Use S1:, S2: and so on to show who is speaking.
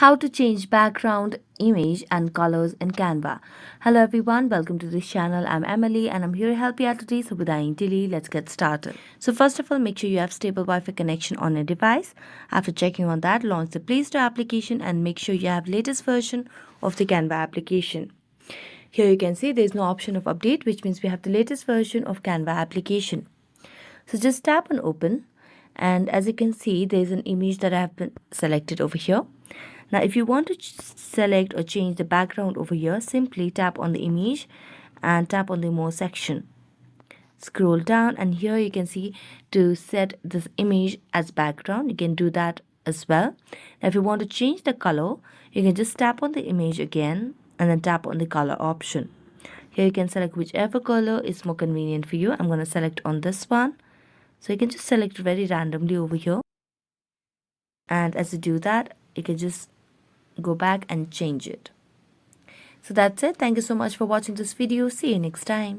S1: How to change background, image and colors in Canva. Hello everyone, welcome to this channel. I'm Emily and I'm here to help you out today. So without any delay, let's get started. So first of all, make sure you have stable Wi-Fi connection on your device. After checking on that, launch the Play Store application and make sure you have latest version of the Canva application. Here you can see there's no option of update, which means we have the latest version of Canva application. So just tap on open, and as you can see there's an image that I have been selected over here. Now if you want to select or change the background over here, simply tap on the image and tap on the more section. Scroll down and here you can see to set this image as background. You can do that as well. Now if you want to change the color, you can just tap on the image again and then tap on the color option. Here you can select whichever color is more convenient for you. I'm going to select on this one. So you can just select very randomly over here. And as you do that, you can just go back and change it. So that's it. Thank you so much for watching this video. See you next time.